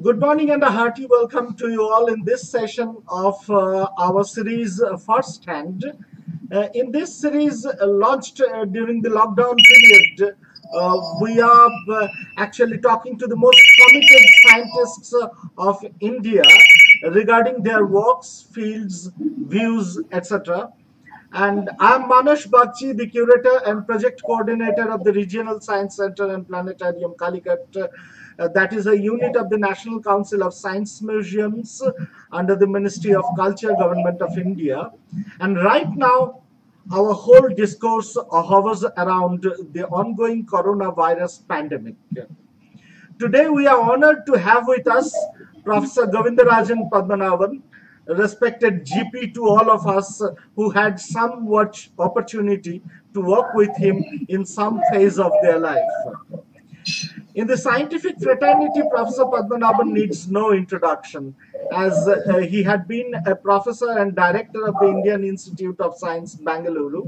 Good morning and a hearty welcome to you all in this session of our series First Hand. In this series launched during the lockdown period, we are actually talking to the most committed scientists of India regarding their works, fields, views, etc. And I'm Manas Bagchi, the curator and project coordinator of the Regional Science Center and Planetarium Calicut. That is a unit of the National Council of Science Museums under the Ministry of Culture, Government of India. And right now, our whole discourse hovers around the ongoing coronavirus pandemic. Today, we are honored to have with us Professor Govindarajan Padmanabhan, respected GP to all of us who had somewhat opportunity to work with him in some phase of their life. In the scientific fraternity, Professor Padmanabhan needs no introduction, as he had been a professor and director of the Indian Institute of Science, Bangalore.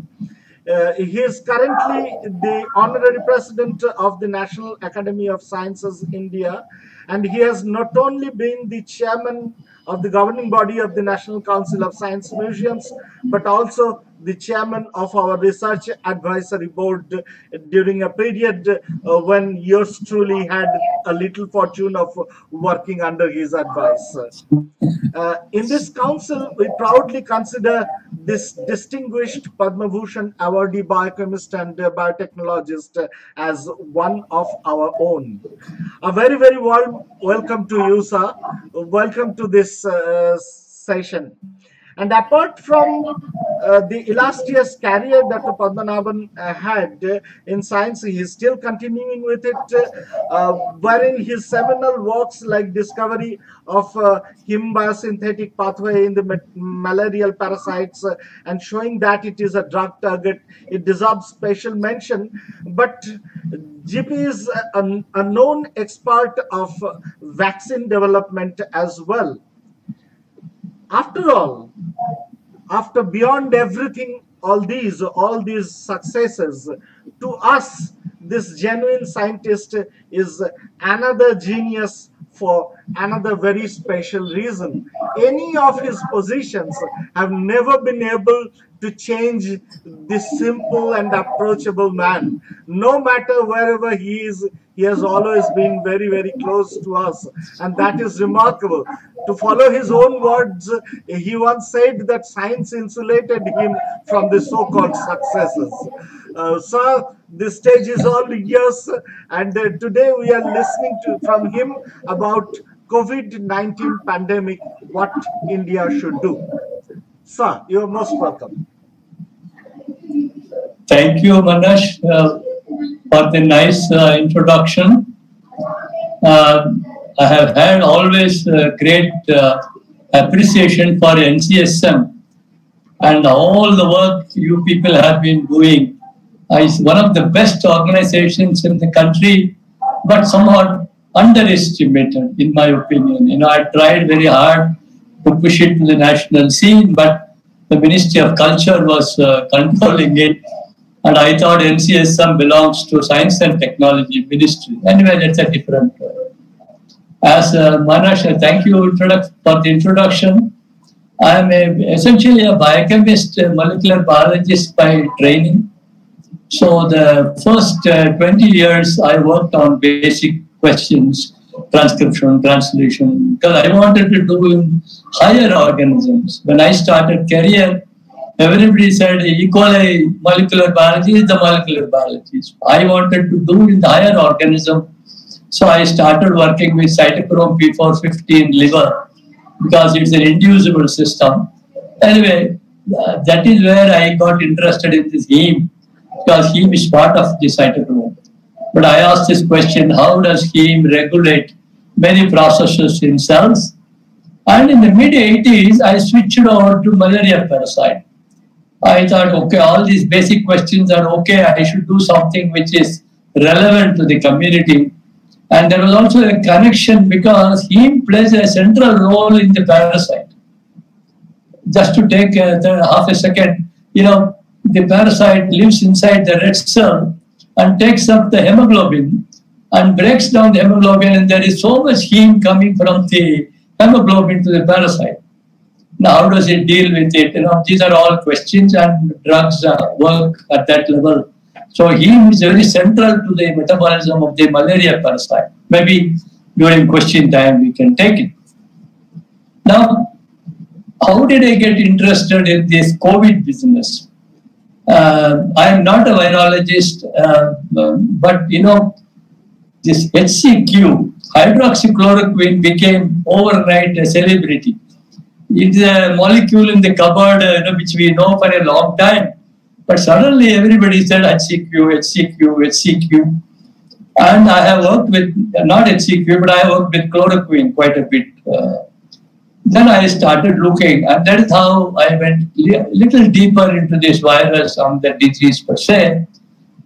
He is currently the honorary president of the National Academy of Sciences, India, and he has not only been the chairman of the governing body of the National Council of Science Museums, but also the chairman of our research advisory board during a period when yours truly had a little fortune of working under his advice. In this council, we proudly consider this distinguished Padma Bhushan awardee biochemist and biotechnologist as one of our own. A very, very warm welcome to you, sir. Welcome to this session. And apart from the illustrious career that Padmanabhan had in science, he is still continuing with it, wherein his seminal works like discovery of heme biosynthetic pathway in the malarial parasites and showing that it is a drug target, it deserves special mention. But GP is a known expert of vaccine development as well. After all, after beyond everything, all these successes, to us, this genuine scientist is another genius for another very special reason. Any of his positions have never been able to change this simple and approachable man. No matter wherever he is, he has always been very, very close to us, and that is remarkable. To follow his own words, he once said that science insulated him from the so-called successes. Sir, the stage is all yours, and today we are listening from him about COVID-19 pandemic, what India should do. Sir, you are most welcome. Thank you, Manas, for the nice introduction. I have had always great appreciation for NCSM and all the work you people have been doing. It's one of the best organizations in the country, but somewhat underestimated, in my opinion. You know, I tried very hard to push it to the national scene, but the Ministry of Culture was controlling it. And I thought NCSM belongs to Science and Technology Ministry. Anyway, that's a different. As Manas, thank you for the introduction. I am essentially a biochemist, a molecular biologist by training. So the first 20 years I worked on basic questions, transcription, translation, because I wanted to do in higher organisms. When I started career, everybody said E. coli molecular biology is the molecular biologist. I wanted to do in the higher organism. So I started working with cytochrome P450 in liver because it's an inducible system. Anyway, that is where I got interested in this heme, because heme is part of the cytochrome. But I asked this question, how does heme regulate many processes in cells? And in the mid-80s, I switched over to malaria parasite. I thought, okay, all these basic questions are okay, I should do something which is relevant to the community. And there was also a connection because heme plays a central role in the parasite. Just to take half a second, you know, the parasite lives inside the red cell and takes up the hemoglobin and breaks down the hemoglobin, and there is so much heme coming from the hemoglobin to the parasite. Now, how does it deal with it? These are all questions, and drugs work at that level. So heme is very central to the metabolism of the malaria parasite. Maybe during question time we can take it. Now, how did I get interested in this COVID business? I am not a virologist, but this HCQ, hydroxychloroquine, became overnight a celebrity. It's a molecule in the cupboard which we know for a long time. But suddenly everybody said HCQ, HCQ, HCQ. And I have worked with, not HCQ, but I have worked with chloroquine quite a bit. Then I started looking, and that is how I went a little deeper into this virus on the disease per se,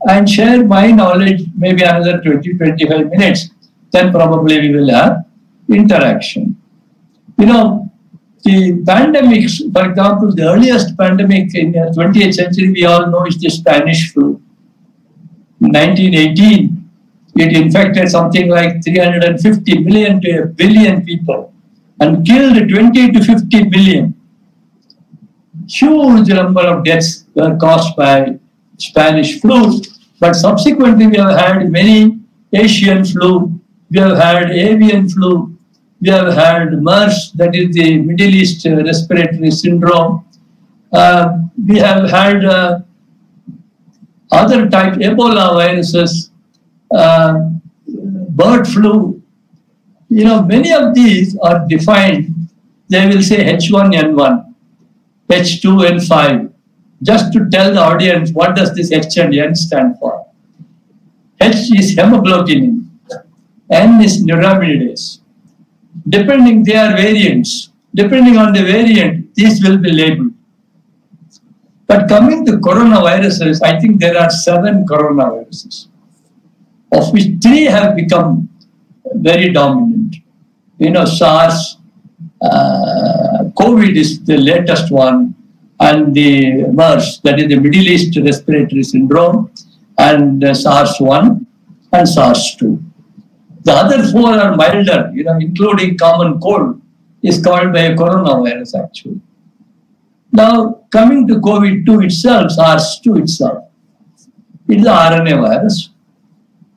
and share my knowledge, maybe another 20-25 minutes. Then probably we will have interaction. The pandemics, for example, the earliest pandemic in the 20th century, we all know, is the Spanish flu. In 1918, it infected something like 350 million to a billion people and killed 20 to 50 million. Huge number of deaths were caused by Spanish flu, but subsequently we have had many Asian flu, we have had avian flu, we have had MERS, that is the Middle East Respiratory Syndrome. We have had other type Ebola viruses, bird flu. Many of these are defined. They will say H1N1, H2N5, just to tell the audience what does this H and N stand for. H is hemoglobin, N is neuraminidase. Depending, they are variants. Depending on the variant, these will be labeled. But coming to coronaviruses, I think there are 7 coronaviruses, of which 3 have become very dominant. SARS, COVID is the latest one, and the MERS, that is the Middle East Respiratory Syndrome, and SARS-1 and SARS-2. The other 4 are milder, including common cold, is called by a coronavirus actually. Now, coming to COVID-2 itself, SARS-2 itself, it is an RNA virus.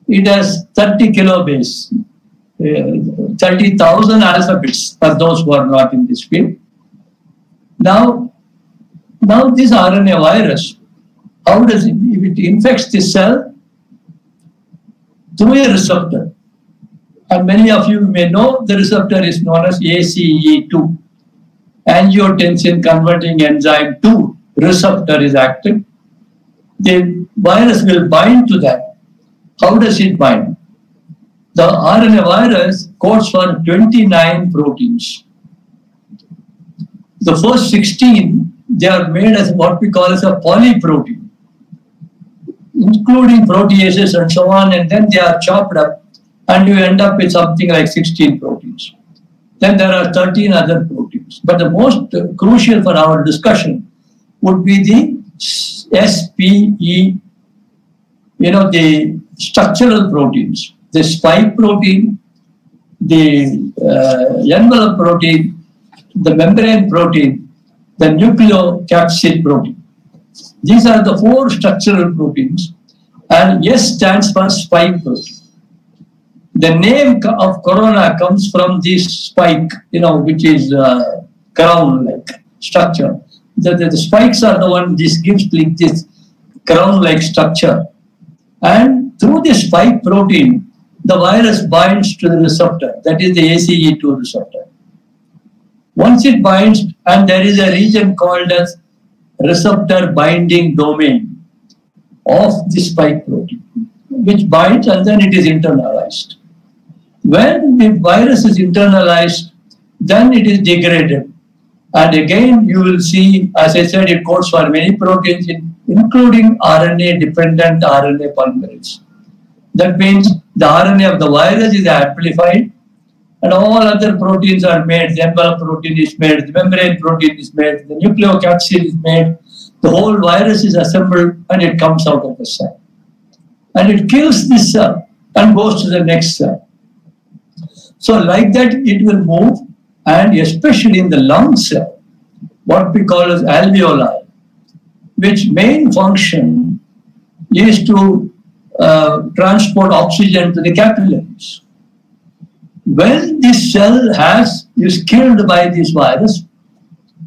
It has 30 kilobase, 30,000 alphabets for those who are not in this field. Now this RNA virus, how does it, if it infects the cell? Through a receptor. And many of you may know the receptor is known as ACE2. Angiotensin converting enzyme 2 receptor is active. The virus will bind to that. How does it bind? The RNA virus codes for 29 proteins. The first 16, they are made as what we call as a polyprotein, including proteases and so on, and then they are chopped up, and you end up with something like 16 proteins. Then there are 13 other proteins. But the most crucial for our discussion would be the SPE, the structural proteins, the spike protein, the envelope protein, the membrane protein, the nucleocapsid protein. These are the 4 structural proteins, and S stands for spike protein. The name of corona comes from this spike, which is crown-like structure. The spikes are the one, this gives this crown-like structure. And through the spike protein, the virus binds to the receptor, that is the ACE2 receptor. Once it binds, and there is a region called as receptor binding domain of the spike protein, which binds and then it is internalized. When the virus is internalized, then it is degraded. And again, you will see, as I said, it codes for many proteins, including RNA-dependent RNA polymerase. That means the RNA of the virus is amplified, and all other proteins are made. The envelope protein is made, the membrane protein is made, the nucleocapsid is made. The whole virus is assembled, and it comes out of the cell. And it kills this cell. and goes to the next cell. So like that it will move, and especially in the lung cell, what we call as alveoli, which main function is to transport oxygen to the capillaries. When this cell is killed by this virus,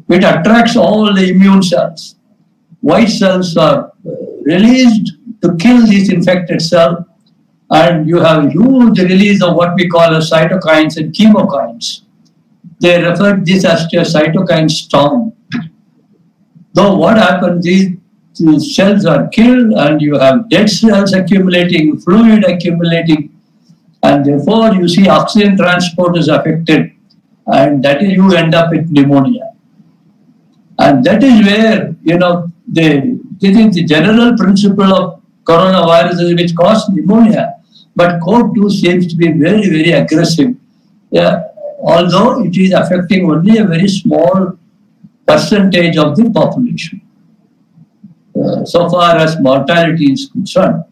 it attracts all the immune cells. White cells are released to kill this infected cell, and you have huge release of what we call as cytokines and chemokines. They refer to this as a cytokine storm. Though what happens is these cells are killed and you have dead cells accumulating, fluid accumulating, and therefore you see oxygen transport is affected, and that is you end up with pneumonia. And that is where, this is the general principle of coronaviruses which cause pneumonia. But COV-2 seems to be very, very aggressive. Yeah, although it is affecting only a very small percentage of the population, so far as mortality is concerned.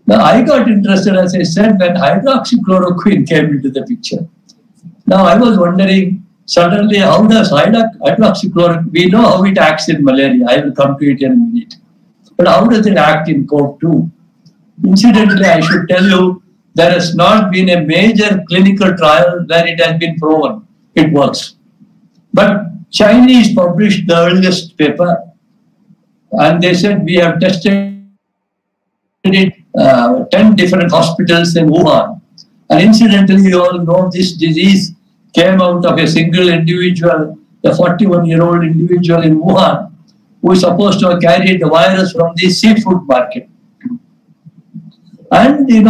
Now, I got interested, as I said, when hydroxychloroquine came into the picture. Now, I was wondering, suddenly, how does hydroxychloroquine, we know how it acts in malaria, I will come to it in a minute. But how does it act in COV-2? Incidentally, I should tell you, there has not been a major clinical trial where it has been proven it works. But Chinese published the earliest paper, and they said we have tested it 10 different hospitals in Wuhan. And incidentally, you all know this disease came out of a single individual, a 41-year-old individual in Wuhan, who is supposed to have carried the virus from the seafood market. And the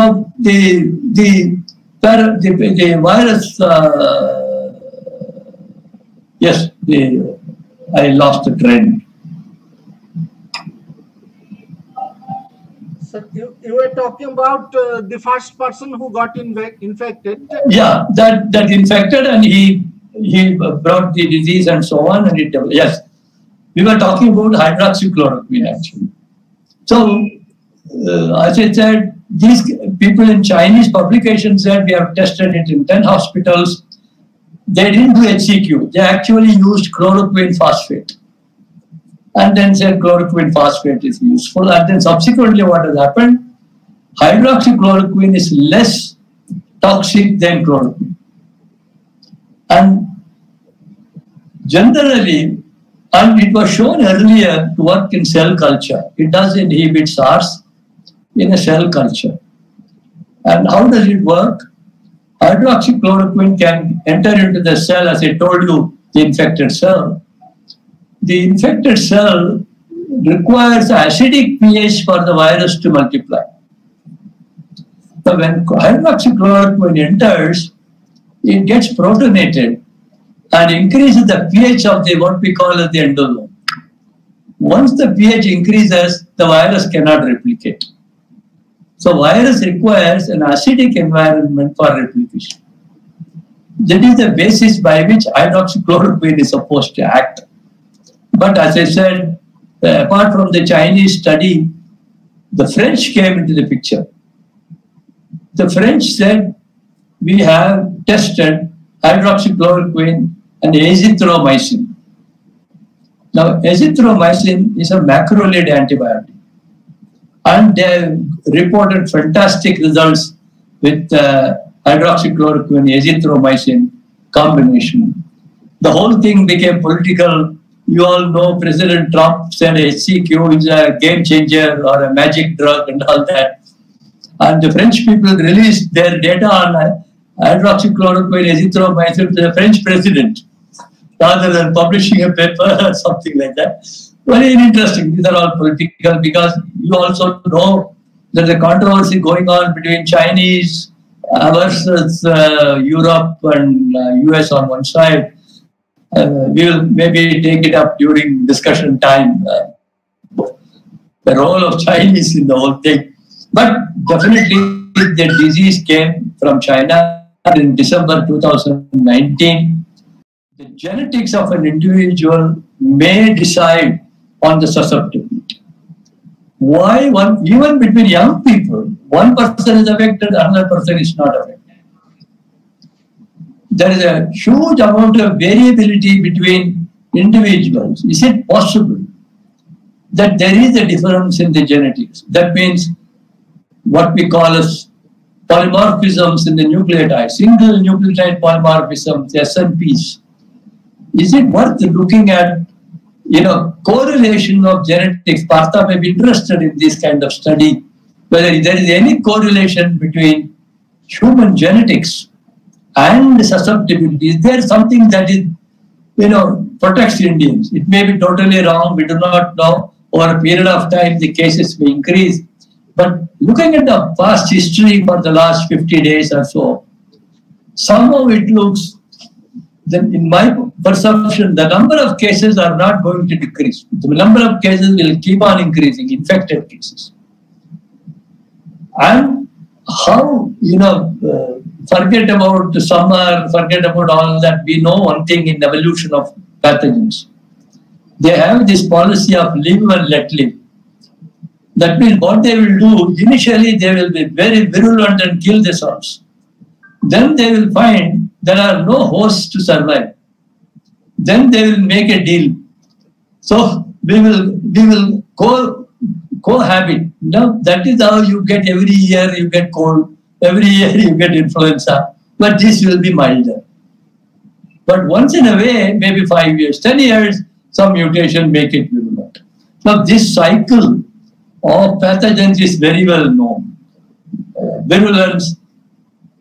virus, yes, I lost the trend. So you were talking about the first person who got infected. Yeah, that infected, and he brought the disease and so on, and it, yes, we were talking about hydroxychloroquine actually. So as I said, these people in Chinese publications said we have tested it in 10 hospitals. They didn't do HCQ. They actually used chloroquine phosphate, and then said chloroquine phosphate is useful. And then subsequently what has happened, hydroxychloroquine is less toxic than chloroquine. And generally, and it was shown earlier to work in cell culture. It does inhibit SARS in a cell culture. And how does it work? Hydroxychloroquine can enter into the cell, as I told you, the infected cell. The infected cell requires acidic pH for the virus to multiply. So when hydroxychloroquine enters, it gets protonated and increases the pH of the what we call as the endosome. Once the pH increases, the virus cannot replicate. So virus requires an acidic environment for replication. That is the basis by which hydroxychloroquine is supposed to act. But as I said, apart from the Chinese study, the French came into the picture. The French said, we have tested hydroxychloroquine and azithromycin. Now, azithromycin is a macrolide antibiotic, and they reported fantastic results with hydroxychloroquine, azithromycin combination. The whole thing became political. You all know President Trump said HCQ is a game changer or a magic drug and all that. And the French people released their data on hydroxychloroquine, azithromycin to the French president, rather than publishing a paper or something like that. Very interesting. These are all political, because you also know there's a controversy going on between Chinese versus Europe and US on one side. We will maybe take it up during discussion time, the role of Chinese in the whole thing. But definitely the disease came from China in December 2019. The genetics of an individual may decide on the susceptibility. why even between young people, one person is affected, another person is not affected. There is a huge amount of variability between individuals. Is it possible that there is a difference in the genetics? That means what we call as polymorphisms in the nucleotide, single nucleotide polymorphisms, SNPs. Is it worth looking at, correlation of genetics? Partha may be interested in this kind of study, whether there is any correlation between human genetics and susceptibility. Is there something that is, protects Indians? It may be totally wrong. We do not know. Over a period of time, the cases may increase. But looking at the past history for the last 50 days or so, somehow it looks that, in my perception, the number of cases are not going to decrease. The number of cases will keep on increasing, infected cases. And how, forget about the summer, forget about all that. We know one thing in evolution of pathogens. They have this policy of live and let live. That means what they will do, initially they will be very virulent and kill the cells. Then they will find there are no hosts to survive. Then they will make a deal. So we will cohabit. That is how you get every year you get cold, every year you get influenza, but this will be milder. But once in a way, maybe 5 years, 10 years, some mutation make it virulent. Now this cycle of pathogens is very well known. Virulence,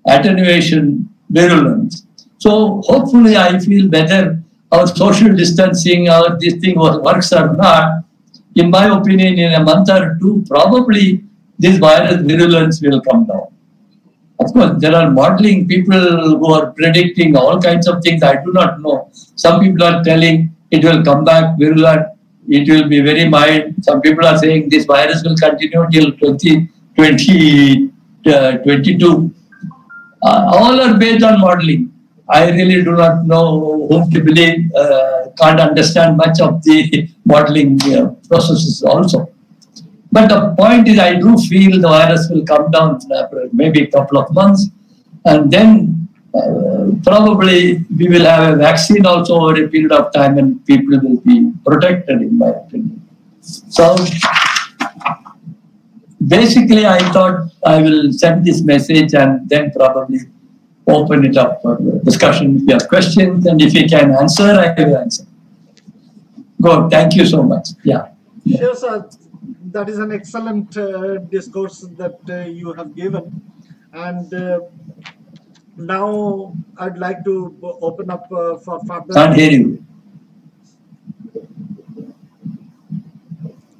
attenuation, virulence. So hopefully I feel better. Our social distancing, this thing works or not. In my opinion, in a month or two, probably this virus virulence will come down. Of course, there are modeling people who are predicting all kinds of things. I do not know. Some people are telling it will come back virulent. It will be very mild. Some people are saying this virus will continue till 2022. All are based on modeling. I really do not know whom to believe. Can't understand much of the modeling processes also. But the point is, I do feel the virus will come down after maybe a couple of months, and then probably we will have a vaccine also over a period of time, and people will be protected, in my opinion. So basically, I thought I will send this message and then probably open it up for discussion. If you have questions, and if you can answer, I will answer. Good. Thank you so much. Yeah. Sure, sir. That is an excellent discourse that you have given. And now I'd like to open up for further. Can't hear you.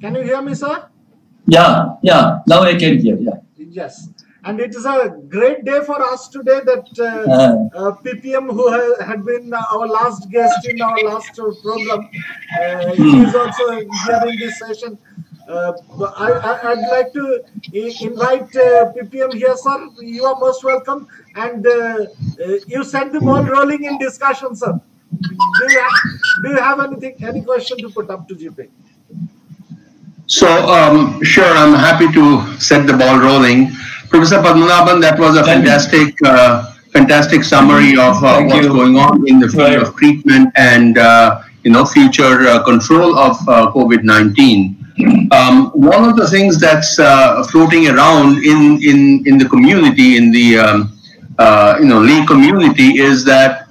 Can you hear me, sir? Yeah. Now I can hear. Yeah. Yes. And it is a great day for us today that PPM, who had been our last guest in our last program, he is also here in this session. I'd like to invite PPM here, sir. You are most welcome. And you sent the ball rolling in discussion, sir. Do you have any question to put up to GP? So, sure, I'm happy to set the ball rolling. Professor Padmanabhan, that was a fantastic summary of what's going on in the field of treatment and future control of COVID-19. One of the things that's floating around in the community, in the lay community, is that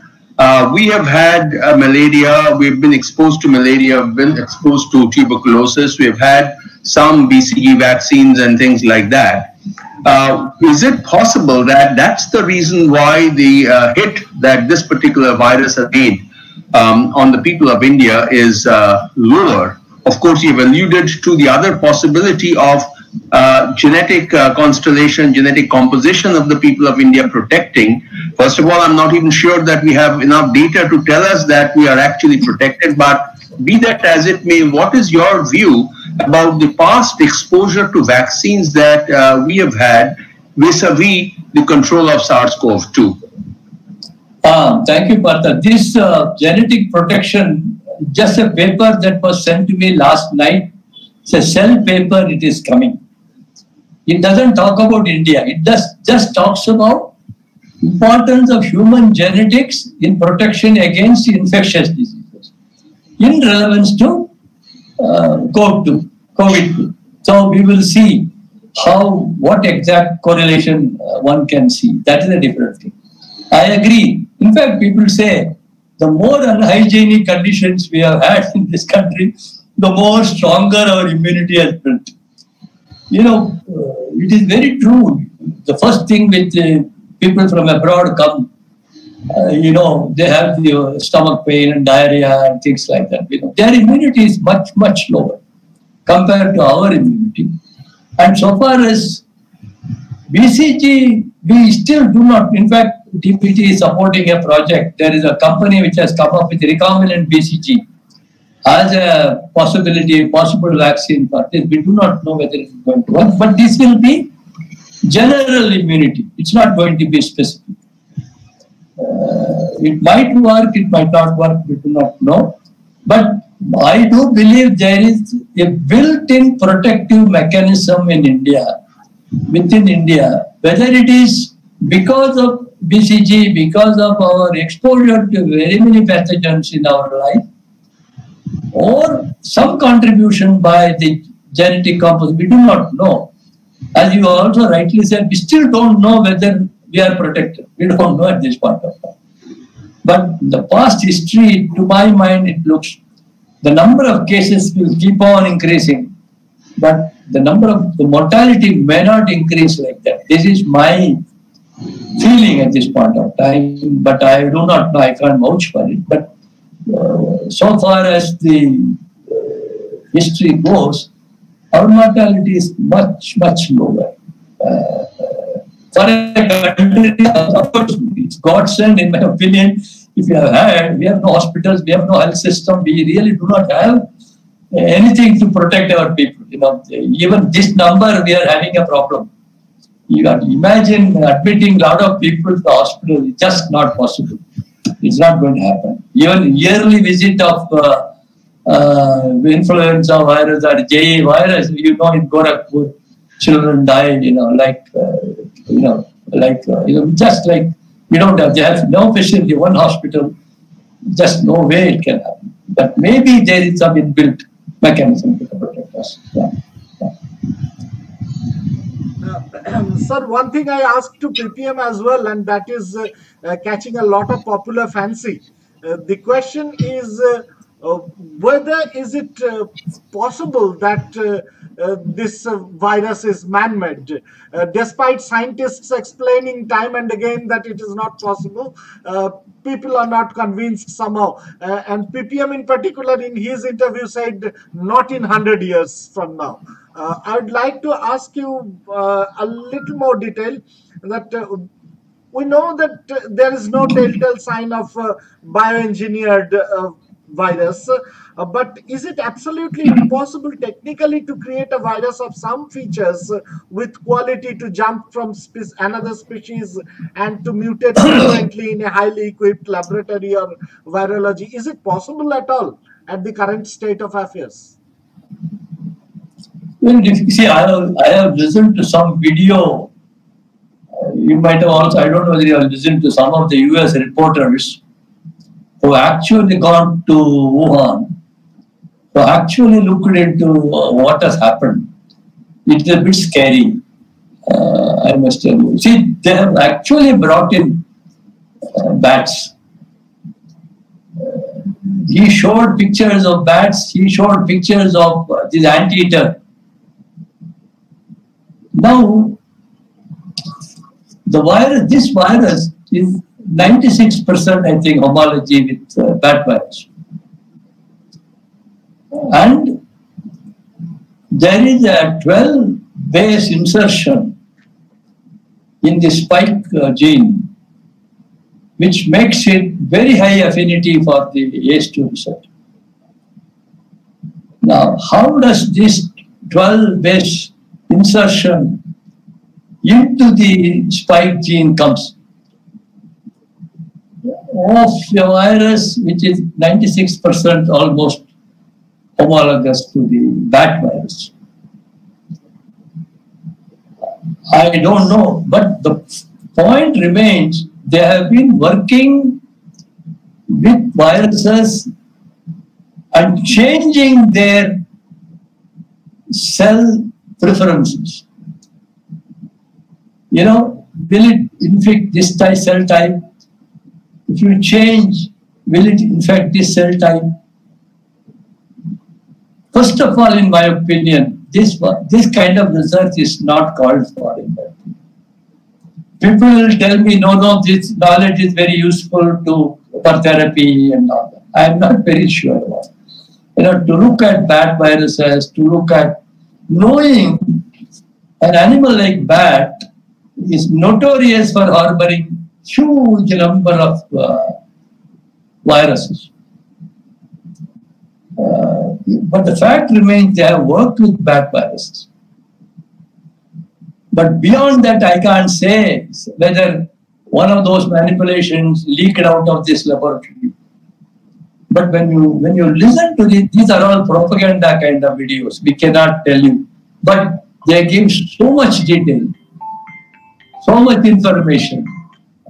we have had malaria. We've been exposed to malaria. We've been exposed to tuberculosis. We've had some BCG vaccines and things like that. Is it possible that that's the reason why the hit that this particular virus has made on the people of India is lower? Of course, you've alluded to the other possibility of genetic constellation, genetic composition of the people of India protecting. First of all, I'm not even sure that we have enough data to tell us that we are actually protected, but be that as it may, what is your view about the past exposure to vaccines that we have had vis-a-vis the control of SARS-CoV-2? Thank you, Partha. This genetic protection, just a paper that was sent to me last night It's a cell paper, it is coming. It doesn't talk about India. It just talks about importance of human genetics in protection against infectious diseases in relevance to COVID-2. So we will see what exact correlation one can see. That is a different thing. I agree. In fact, people say the more unhygienic conditions we have had in this country, the more stronger our immunity has built. You know, it is very true. The first thing with people from abroad come, you know, they have the stomach pain and diarrhea and things like that. You know, their immunity is much, much lower compared to our immunity. And so far as BCG, we still do not, in fact, DPT is supporting a project. There is a company which has come up with recombinant BCG as a possible vaccine for this. We do not know whether it is going to work, but this will be general immunity. It's not going to be specific. It might work, it might not work, we do not know. But I do believe there is a built-in protective mechanism in India, within India, whether it is because of BCG, because of our exposure to very many pathogens in our life, or some contribution by the genetic composition, we do not know. As you also rightly said, we still don't know whether we are protected. We don't know at this point of time. But the past history, to my mind, it looks, the number of cases will keep on increasing, but the mortality may not increase like that. This is my feeling at this point of time, but I do not know, I can't vouch for it. But so far as the history goes, our mortality is much, much lower. For a country, of course, it's godsend, in my opinion. If we have no hospitals, we have no health system, we really do not have anything to protect our people. You know, even this number, we are having a problem. You can imagine admitting a lot of people to the hospital. It's just not possible. It's not going to happen. Even yearly visit of influenza virus or JE virus, you know, in Gorakhpur, children died. You know, just like we don't have. They have no facility, one hospital. Just no way it can happen. But maybe there is some inbuilt mechanism to protect us. Yeah. Sir, one thing I asked to PPM as well, and that is catching a lot of popular fancy. The question is whether is it possible that this virus is man-made, despite scientists explaining time and again that it is not possible. People are not convinced somehow, and PPM in particular in his interview said not in 100 years from now. I would like to ask you a little more detail that we know that there is no telltale sign of bioengineered virus, but is it absolutely impossible technically to create a virus of some features with quality to jump from another species and to mutate frequently in a highly equipped laboratory or virology? Is it possible at all at the current state of affairs? Well, see, I have listened to some video. You might have also, I don't know whether you have listened to some of the US reporters who actually gone to Wuhan, who actually looked into what has happened. It's a bit scary, I must tell you. See, they have actually brought in bats. He showed pictures of bats, he showed pictures of this anteater. Now, this virus is 96%, I think, homology with bat virus. And there is a 12 base insertion in the spike gene, which makes it very high affinity for the ACE2 receptor. Now, how does this 12 base insertion into the spike gene comes of a virus which is 96% almost homologous to the bat virus? I don't know, but the point remains, they have been working with viruses and changing their cell preferences. You know, will it infect this cell type? If you change, will it infect this cell type? First of all, in my opinion, this kind of research is not called for in my opinion. People will tell me, no, this knowledge is very useful for therapy and all that. I am not very sure about it. You know, to look at bat viruses, to look at knowing an animal like bat is notorious for harboring huge number of viruses. But the fact remains they have worked with bat viruses. But beyond that, I can't say whether one of those manipulations leaked out of this laboratory. But when you listen to these are all propaganda kind of videos. We cannot tell you. But they give so much detail, so much information.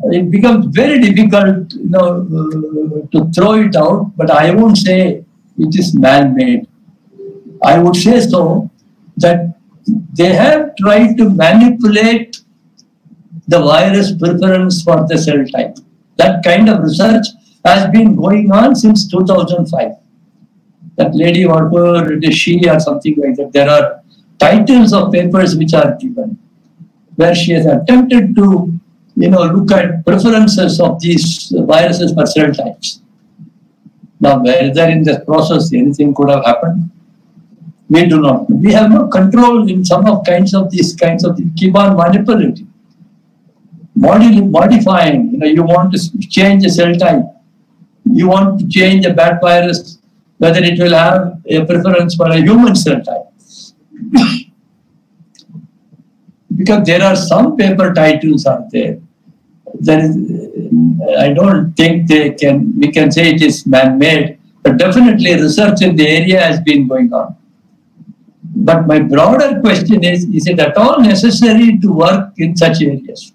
It becomes very difficult, to throw it out. But I won't say it is man-made. I would say so that they have tried to manipulate the virus preference for the cell type. That kind of research has been going on since 2005. That lady, whatever it is, she or something like that, there are titles of papers which are given, where she has attempted to, look at preferences of these viruses for cell types. Now, whether in this process anything could have happened, we do not know. We have no control in some of these kinds of things. Keep on manipulating, modifying. You want to change a cell type. You want to change a bat virus, whether it will have a preference for a human cell type. Because there are some paper titles out there. I don't think we can say it is man-made, but definitely research in the area has been going on. But my broader question is it at all necessary to work in such areas?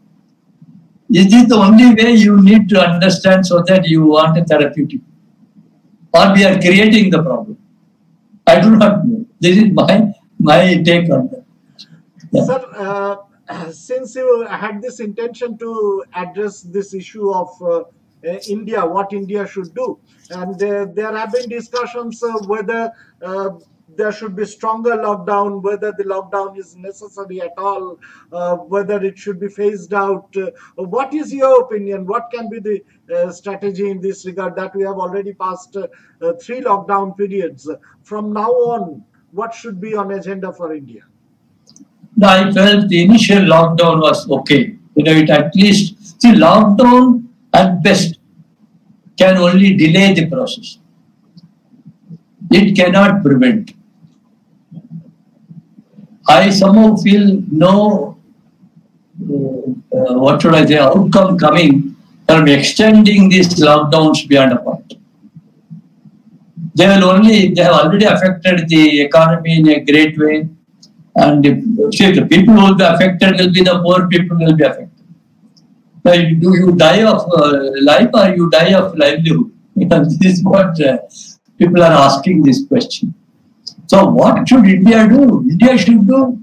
Is this the only way you need to understand so that you want a therapeutic? Or we are creating the problem? I do not know. This is my take on that. Yeah. Sir, since you had this intention to address this issue of India, what India should do, and there have been discussions whether there should be stronger lockdown, whether the lockdown is necessary at all, whether it should be phased out. What is your opinion? What can be the strategy in this regard, that we have already passed 3 lockdown periods? From now on, what should be on agenda for India? No, I felt the initial lockdown was okay. It at least, see, lockdown at best can only delay the process. It cannot prevent. I somehow feel no, outcome coming from extending these lockdowns beyond a point. They have already affected the economy in a great way. And the people who will be affected will be the poor people will be affected. Now, do you die of life or you die of livelihood? This is what people are asking this question. So what should India do? India should do,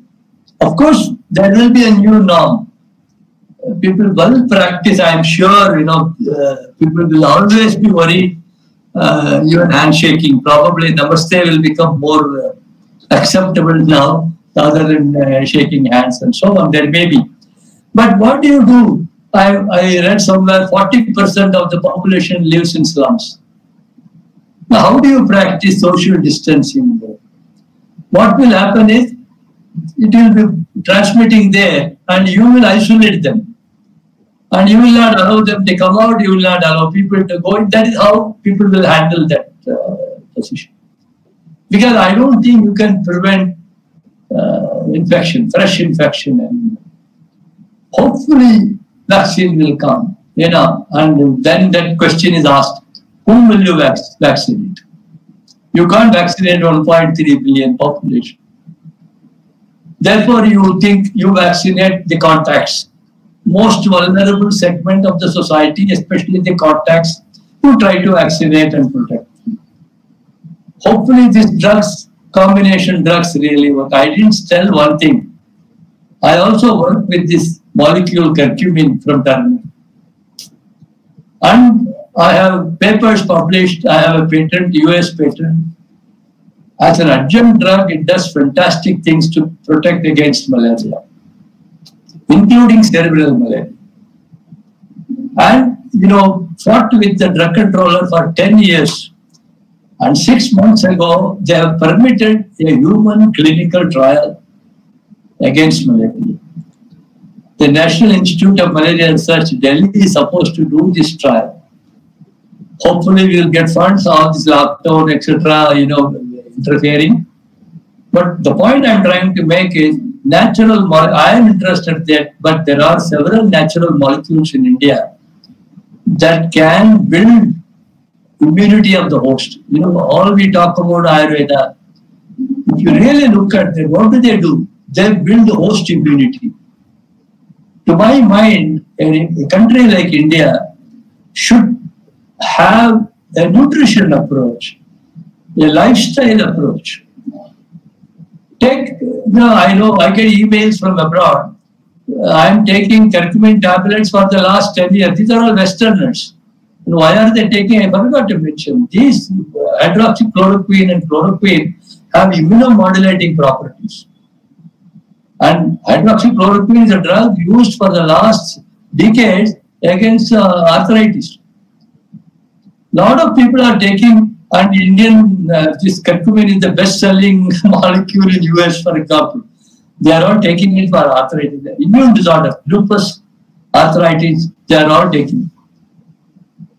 of course, there will be a new norm. People will practice, I am sure, people will always be worried, even handshaking. Probably Namaste will become more acceptable now, rather than shaking hands and so on. There may be. But what do you do? I read somewhere 40% of the population lives in slums. Now, how do you practice social distancing there? What will happen is, it will be transmitting there and you will isolate them. And you will not allow them to come out, you will not allow people to go in. That is how people will handle that position. Because I don't think you can prevent infection, fresh infection, and hopefully vaccine will come, and then that question is asked, whom will you vaccinate? You can't vaccinate 1.3 billion population. Therefore, you think you vaccinate the contacts. Most vulnerable segment of the society, especially the contacts, you try to vaccinate and protect. Hopefully, these drugs, combination drugs really work. I didn't tell one thing. I also work with this molecule curcumin from turmeric. And I have papers published. I have a patent, US patent. As an adjunct drug, it does fantastic things to protect against malaria, including cerebral malaria. And, fought with the drug controller for 10 years. And 6 months ago, they have permitted a human clinical trial against malaria. The National Institute of Malaria Research, Delhi, is supposed to do this trial. Hopefully, we will get funds, all this lockdown, etc., interfering. But the point I'm trying to make is I am interested in that, but there are several natural molecules in India that can build immunity of the host. All we talk about Ayurveda. If you really look at them, what do? They build host immunity. To my mind, a country like India should have a nutrition approach, a lifestyle approach. I know I get emails from abroad. I'm taking curcumin tablets for the last 10 years. These are all Westerners. Why are they taking? I forgot to mention. These hydroxychloroquine and chloroquine have immunomodulating properties. And hydroxychloroquine is a drug used for the last decades against arthritis. A lot of people are taking, and Indian, this curcumin is the best-selling molecule in US, for example. They are all taking it for arthritis, immune disorder, lupus, arthritis, they are all taking it.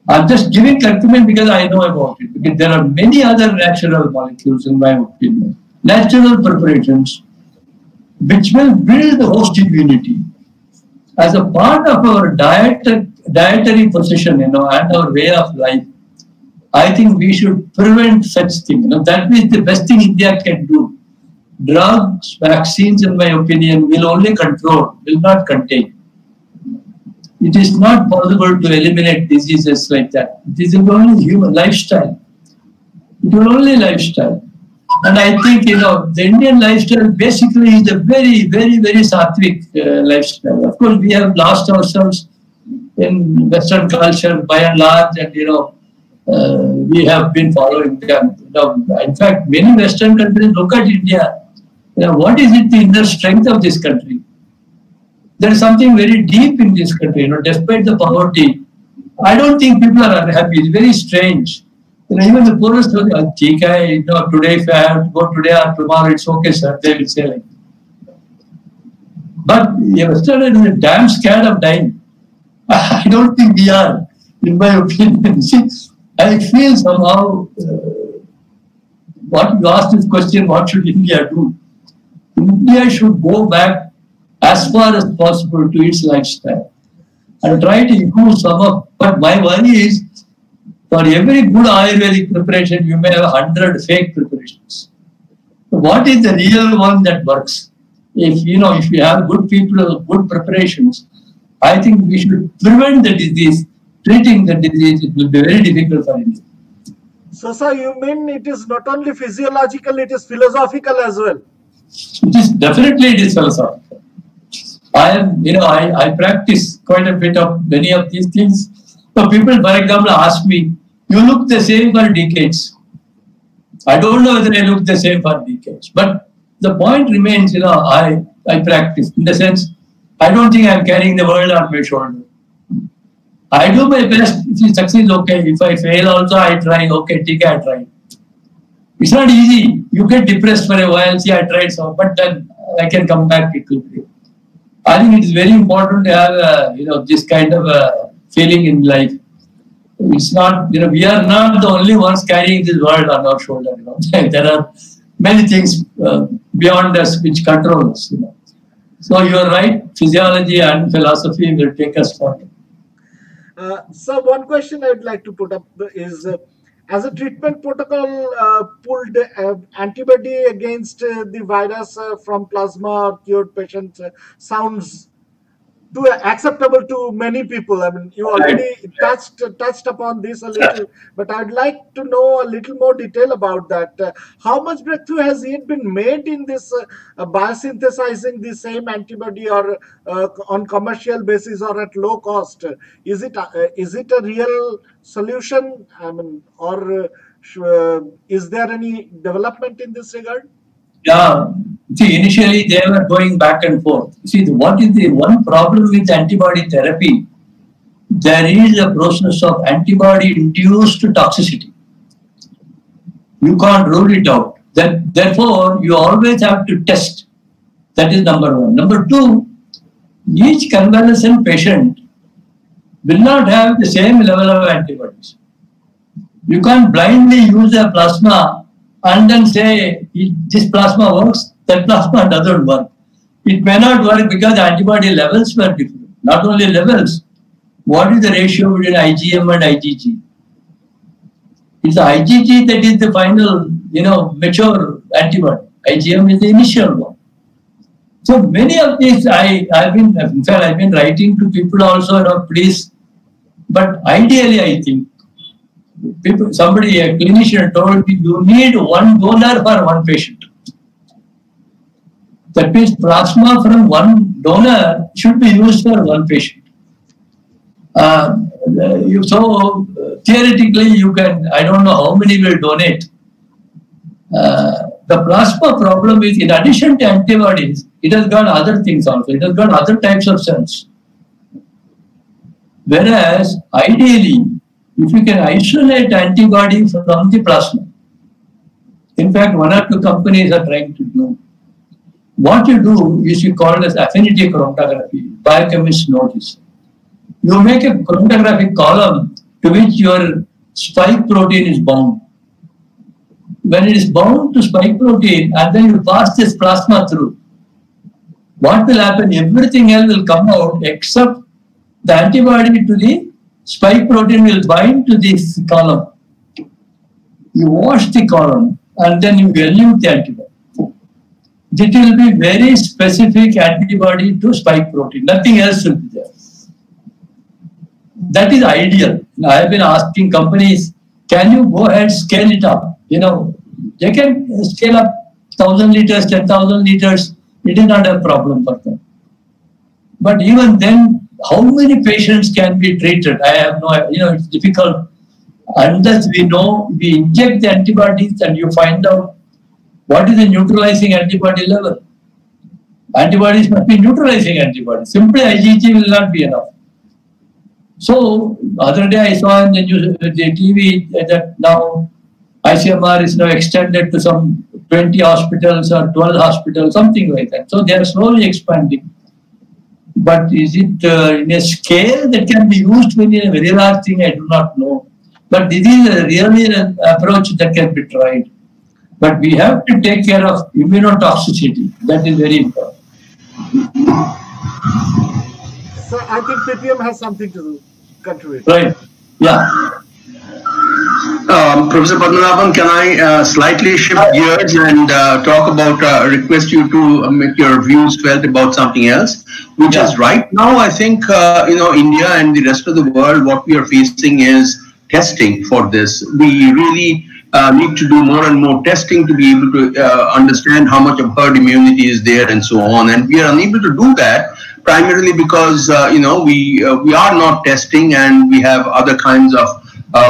I'm just giving curcumin because I know about it, because there are many other natural molecules, in my opinion, natural preparations, which will build the host immunity. As a part of our dietary position, and our way of life, I think we should prevent such things. That is the best thing India can do. Drugs, vaccines, in my opinion, will only control, will not contain. It is not possible to eliminate diseases like that. This is only human lifestyle. It will only lifestyle. And I think, the Indian lifestyle basically is a very, very, very sattvic lifestyle. Of course, we have lost ourselves in Western culture by and large, and, we have been following them. In fact, many Western countries look at India. What is it, the inner strength of this country? There is something very deep in this country, despite the poverty. I don't think people are unhappy. It's very strange. Even the poorest will say, today if I have to go today or tomorrow, it's okay, sir. They will say like that. But Westerners are damn scared of dying. I don't think we are, in my opinion. See, I feel somehow, what you asked this question, what should India do? India should go back as far as possible to its lifestyle and try to improve some of. But my worry is, for every good Ayurvedic preparation, you may have 100 fake preparations. So what is the real one that works? If you have good people, good preparations, I think we should prevent the disease. Treating the disease, it will be very difficult for India. So, sir, you mean it is not only physiological, it is philosophical as well? It is philosophical. I practice quite a bit of many of these things. So people, for example, ask me, you look the same for decades. I don't know whether I look the same for decades. But the point remains, I practice. In the sense, I don't think I'm carrying the world on my shoulder. I do my best. If you succeed, okay. If I fail also, I try. Okay, I try. It's not easy. You get depressed for a while. See, I tried so, but then I can come back quickly. I think it is very important to have, this kind of feeling in life. It's not, we are not the only ones carrying this world on our shoulder. There are many things beyond us which control us. So you are right. Physiology and philosophy will take us forward. So one question I'd like to put up is, as a treatment protocol, pulled antibody against the virus from plasma or cured patients sounds acceptable to many people. I mean, you already touched upon this a little, but I'd like to know a little more detail about that. How much breakthrough has yet been made in this biosynthesizing the same antibody, or on commercial basis or at low cost? Is it a real solution? I mean, or is there any development in this regard? Yeah. See, initially they were going back and forth. See, what is the one problem with antibody therapy? There is a process of antibody-induced toxicity. You can't rule it out. Therefore, you always have to test. That is number one. Number two, each convalescent patient will not have the same level of antibodies. You can't blindly use a plasma and then say, this plasma works, that plasma doesn't work. It may not work because antibody levels were different. Not only levels, what is the ratio between IgM and IgG? It's the IgG that is the final, mature antibody. IgM is the initial one. So many of these, I've been writing to people also, please, but ideally I think, somebody, a clinician told me, you need one donor for one patient. That means plasma from one donor should be used for one patient. So theoretically, you can, I don't know how many will donate. The plasma problem is, in addition to antibodies, it has got other things also. It has got other types of cells. Whereas, ideally, if you can isolate antibody from the plasma, in fact, one or two companies are trying to do. What you do is you call it as affinity chromatography. Biochemists know this. You make a chromatographic column to which your spike protein is bound. When it is bound to spike protein and then you pass this plasma through, what will happen? Everything else will come out except the antibody to the spike protein will bind to this column. You wash the column and then you elute the antibody. It will be very specific antibody to spike protein. Nothing else will be there. That is ideal. I have been asking companies, can you go ahead and scale it up? They can scale up 1,000 liters, 10,000 liters. It is not a problem for them. But even then, how many patients can be treated? I have no, it's difficult. Unless we inject the antibodies and you find out what is the neutralizing antibody level. Antibodies must be neutralizing antibodies. Simply IgG will not be enough. So, other day I saw in the news, the TV that now ICMR is now extended to some 20 hospitals or 12 hospitals, something like that. So, they are slowly expanding. But is it in a scale that can be used within a very large thing? I do not know. But this is really an approach that can be tried. But we have to take care of immunotoxicity. That is very important. So I think PPM has something to contribute. Right. Yeah. Professor Padmanabhan, can I slightly shift gears and talk about, request you to make your views felt about something else, which is right now, I think, India and the rest of the world, what we are facing is testing for this. We really need to do more and more testing to be able to understand how much of herd immunity is there and so on. And we are unable to do that primarily because, we are not testing and we have other kinds of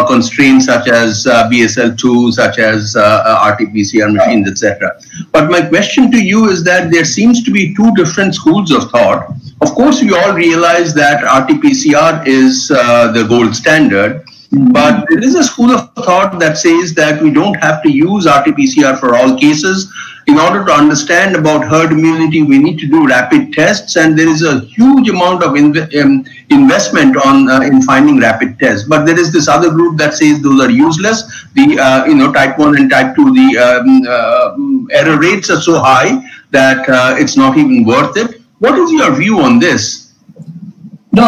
constraints such as BSL-2, such as RT-PCR machines, etc. But my question to you is that there seems to be two different schools of thought. Of course, we all realize that RT-PCR is the gold standard. But there is a school of thought that says that we don't have to use RT-PCR for all cases. In order to understand about herd immunity, we need to do rapid tests, and there is a huge amount of investment in finding rapid tests. But there is this other group that says those are useless. The type 1 and type 2, the error rates are so high that it's not even worth it. What is your view on this? No,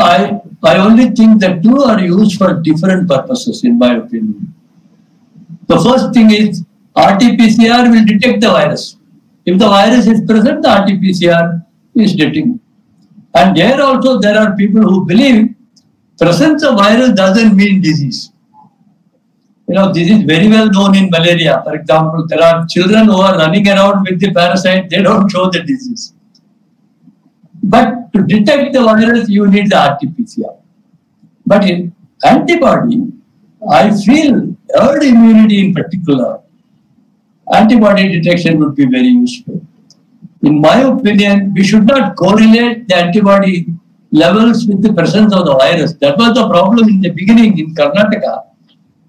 I only think that two are used for different purposes, in my opinion. The first thing is RT-PCR will detect the virus. If the virus is present, the RT-PCR is detecting. And here also there are people who believe presence of virus doesn't mean disease. You know, this is very well known in malaria. For example, there are children who are running around with the parasite, they don't show the disease. But to detect the virus, you need the RT-PCR. But in antibody, I feel herd immunity in particular, antibody detection would be very useful. In my opinion, we should not correlate the antibody levels with the presence of the virus. That was the problem in the beginning in Karnataka.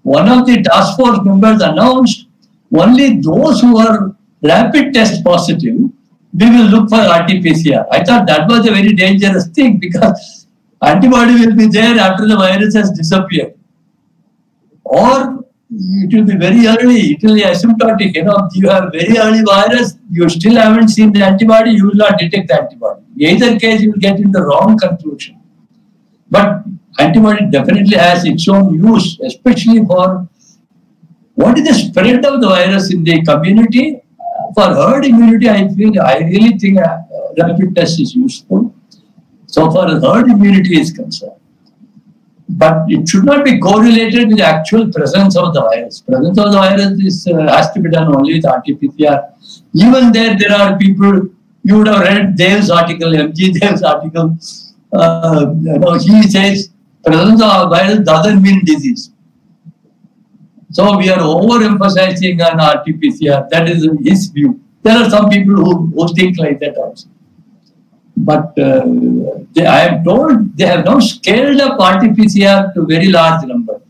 One of the task force members announced only those who are rapid test positive, we will look for RT-PCR. I thought that was a very dangerous thing because antibody will be there after the virus has disappeared. Or it will be very early, it will be asymptomatic. You know, you have very early virus, you still haven't seen the antibody, you will not detect the antibody. In either case, you will get in the wrong conclusion. But antibody definitely has its own use, especially for what is the spread of the virus in the community. For herd immunity, I really think a rapid test is useful. So far as herd immunity is concerned. But it should not be correlated with the actual presence of the virus. Presence of the virus has to be done only with RT-PCR. Even there are people, you would have read Dev's article, MG Dev's article. He says presence of virus doesn't mean disease. So we are overemphasizing on RT-PCR. That is his view. There are some people who think like that also. But I am told they have now scaled up RT-PCR to very large number.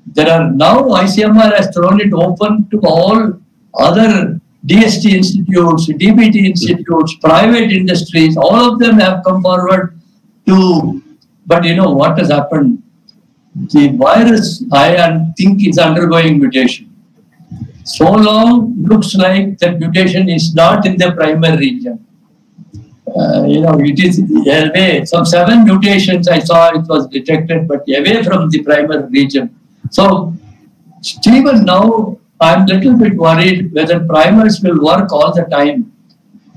There are now ICMR has thrown it open to all other DST institutes, DBT institutes, private industries. All of them have come forward to. But you know what has happened? The virus, I think, is undergoing mutation. So long looks like that mutation is not in the primer region. It is away. Some 7 mutations I saw it was detected, but away from the primer region. So, even now, I'm a little bit worried whether primers will work all the time.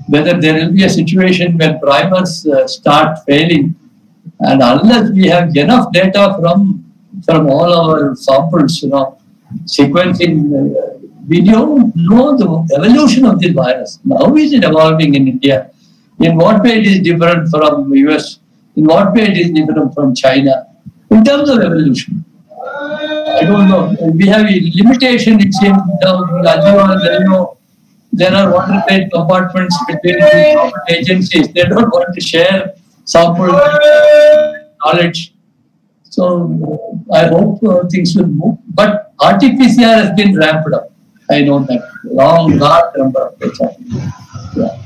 Whether there will be a situation when primers start failing. And unless we have enough data from all our samples, sequencing, we don't know the evolution of this virus. How is it evolving in India? In what way it is different from US? In what way it is different from China? In terms of evolution, I don't know. We have a limitation, it seems. There are watertight compartments between the government agencies. They don't want to share sample knowledge. So I hope things will move. But RT-PCR has been ramped up. I know that. Large number of people. Yeah.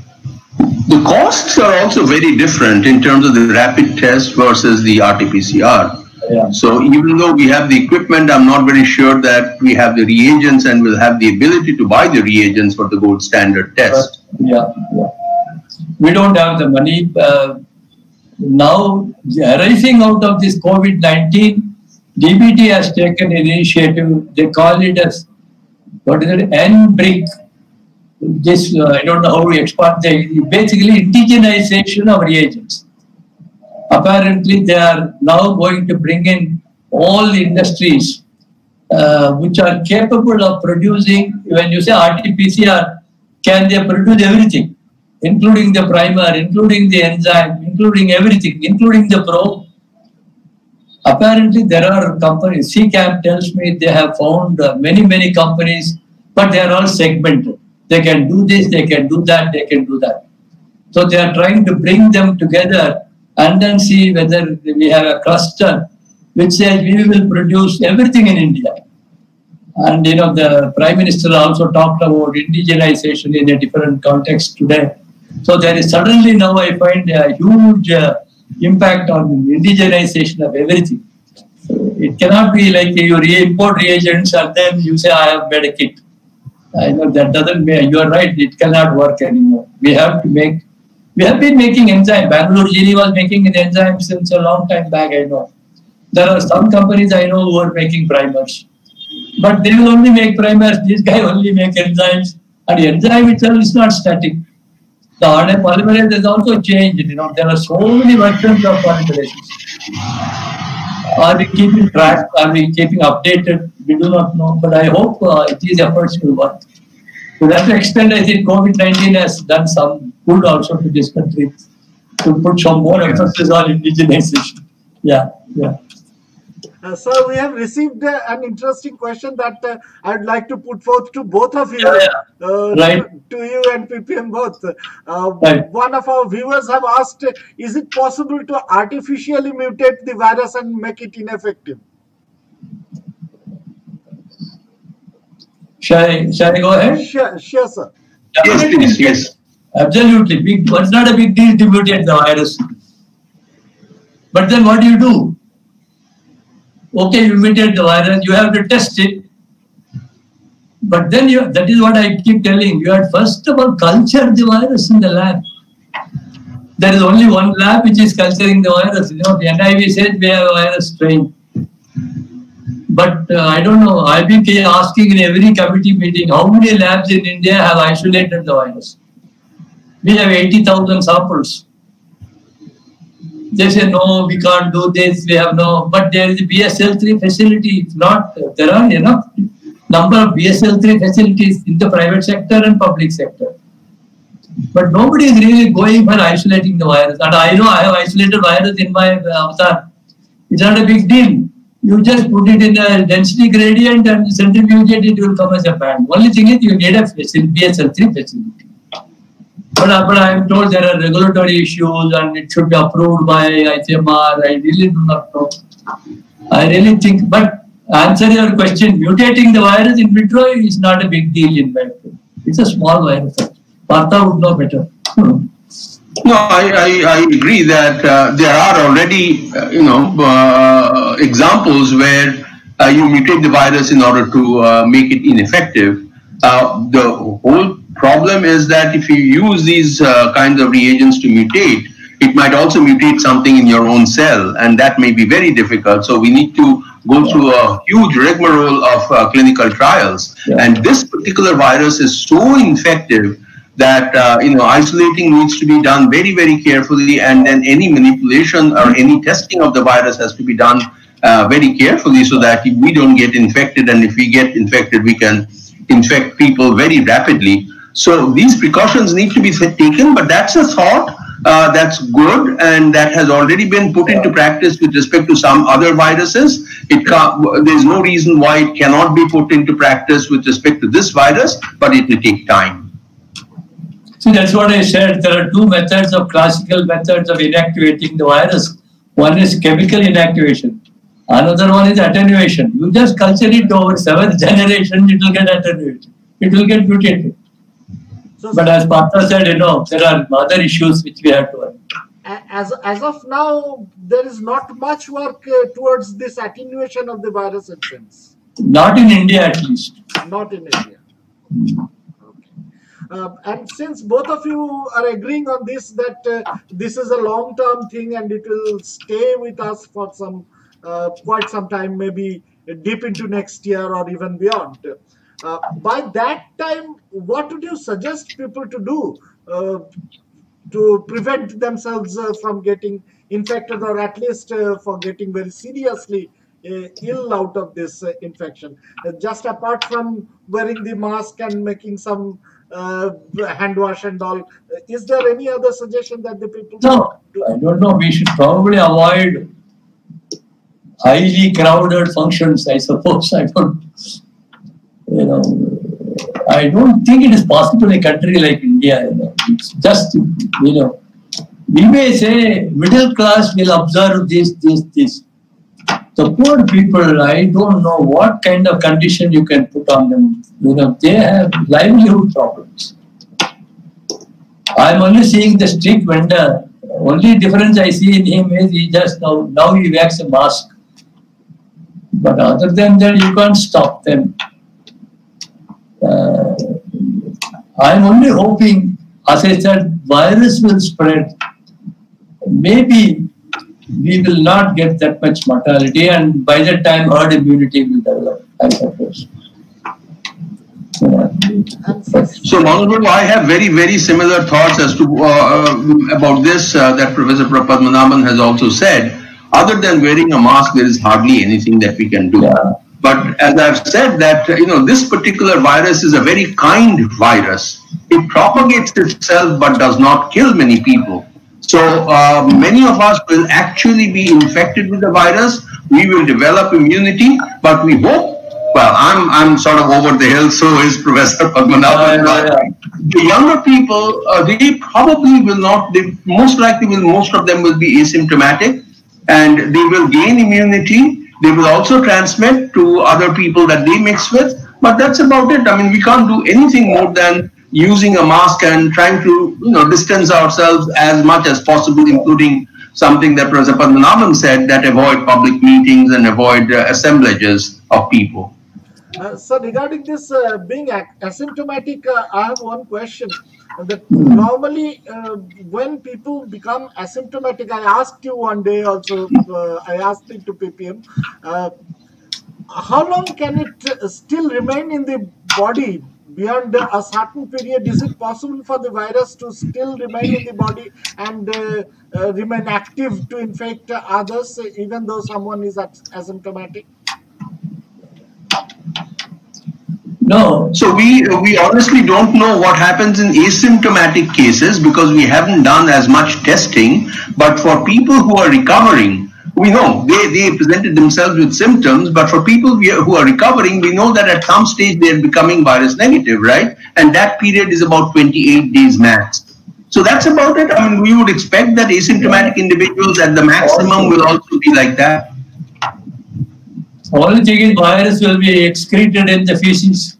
The costs are also very different in terms of the rapid test versus the RT-PCR. Yeah. So even though we have the equipment, I'm not very sure that we have the reagents and will have the ability to buy the reagents for the gold standard test. Yeah. We don't have the money. Now, arising out of this COVID-19, DBT has taken an initiative. They call it as, NBRIC. This, I don't know how we expand the basically indigenization of reagents. Apparently, they are now going to bring in all industries which are capable of producing, when you say RT-PCR, can they produce everything, including the primer, including the enzyme, including everything, including the probe. Apparently, there are companies, CCAM tells me they have found many companies, but they are all segmented. They can do this, they can do that, they can do that. So they are trying to bring them together and then see whether we have a cluster which says we will produce everything in India. And the Prime Minister also talked about indigenization in a different context today. So there is suddenly now I find a huge impact on indigenization of everything. So it cannot be like you import reagents and then you say I have made a kit. I know that doesn't mean, you are right, it cannot work anymore. We have been making enzyme. Bangalore Genie was making an enzyme since a long time back, I know. There are some companies I know who are making primers. But they will only make primers. This guy only make enzymes, and the enzyme itself is not static. The RNA polymerase has also changed. You know, there are so many versions of polymerases. Are we keeping track? Are we keeping updated? We do not know. But I hope these efforts will work. To that extent, I think COVID-19 has done some good also to this country to put some more emphasis on indigenization. Yeah, yeah. So we have received an interesting question that I'd like to put forth to both of you, Right. to you and PPM both. Right. One of our viewers have asked, is it possible to artificially mutate the virus and make it ineffective? Shall I go ahead? Sure, sir. Yes, please. Yes. Absolutely. It's not a big deal to mutate the virus. But then what do you do? Okay, you mutate the virus, you have to test it. But then that is what I keep telling you. Have first of all culture the virus in the lab. There is only one lab which is culturing the virus. You know, the NIV says we have a virus strain. But I don't know. I've been asking in every committee meeting, how many labs in India have isolated the virus? We have 80,000 samples. They say, no, we can't do this, we have no, but there is a BSL-3 facility. It's not, there are enough number of BSL-3 facilities in the private sector and public sector. But nobody is really going for isolating the virus. And I know I have isolated virus in my avatar. It's not a big deal. You just put it in a density gradient and centrifuge it will come as a band. Only thing is you need a BSL-3 facility. But I am told there are regulatory issues and it should be approved by ICMR. I really do not know. I really think, but answer your question, mutating the virus in vitro is not a big deal in my opinion. It's a small virus. Partha would know better. No, I agree that there are already, examples where you mutate the virus in order to make it ineffective. The whole problem is that if you use these kinds of reagents to mutate, it might also mutate something in your own cell, and that may be very difficult. So we need to go through a huge rigmarole of clinical trials. Yeah. And this particular virus is so infective that isolating needs to be done very, very carefully, and then any manipulation or any testing of the virus has to be done very carefully so that we don't get infected, and if we get infected, we can infect people very rapidly. So these precautions need to be taken, but that's a thought that's good, and that has already been put into practice with respect to some other viruses. There's no reason why it cannot be put into practice with respect to this virus, but it will take time. See, that's what I said. There are two methods of classical methods of inactivating the virus. One is chemical inactivation. Another one is attenuation. You just culture it over 7th generation, it will get attenuated. It will get mutated. But as Partha said, there are other issues which we have to work. As of now, there is not much work towards this attenuation of the virus, it seems. Not in India, at least. Not in India. Okay. And since both of you are agreeing on this, that this is a long-term thing and it will stay with us for some quite some time, maybe deep into next year or even beyond. By that time, what would you suggest people to do to prevent themselves from getting infected, or at least for getting very seriously ill out of this infection? Just apart from wearing the mask and making some hand wash and all, is there any other suggestion that the people do? I don't know. We should probably avoid highly crowded functions, I suppose. I don't think it is possible in a country like India. It's just, we may say middle class will observe this. The poor people, I don't know what kind of condition you can put on them. They have livelihood problems. I'm only seeing the street vendor. Only difference I see in him is he just now he wears a mask. But other than that, you can't stop them. I'm only hoping, as I said, virus will spread. Maybe we will not get that much mortality, and by that time herd immunity will develop, I suppose. So, Manoj, I have very, very similar thoughts as to about this that Professor Padmanabhan has also said. Other than wearing a mask, there is hardly anything that we can do. Yeah. But as I've said that, this particular virus is a very kind virus. It propagates itself but does not kill many people. So many of us will actually be infected with the virus. We will develop immunity, but we hope. Well, I'm sort of over the hill, so is Professor Padmanabhan. The younger people, they probably will not, they most likely will, most of them will be asymptomatic, and they will gain immunity. They will also transmit to other people that they mix with, but that's about it. I mean, we can't do anything more than using a mask and trying to, distance ourselves as much as possible, including something that Professor Padmanabhan said, that avoid public meetings and avoid assemblages of people. So regarding this being asymptomatic, I have one question. That normally when people become asymptomatic, I asked you one day also, I asked it to PPM, how long can it still remain in the body beyond a certain period? Is it possible for the virus to still remain in the body and remain active to infect others even though someone is asymptomatic? No. So we honestly don't know what happens in asymptomatic cases because we haven't done as much testing. But for people who are recovering, we know they presented themselves with symptoms. But for people who are recovering, we know that at some stage they are becoming virus negative, right? And that period is about 28 days max. So that's about it. I mean, we would expect that asymptomatic individuals at the maximum will also be like that. Only thing is, virus will be excreted in the feces.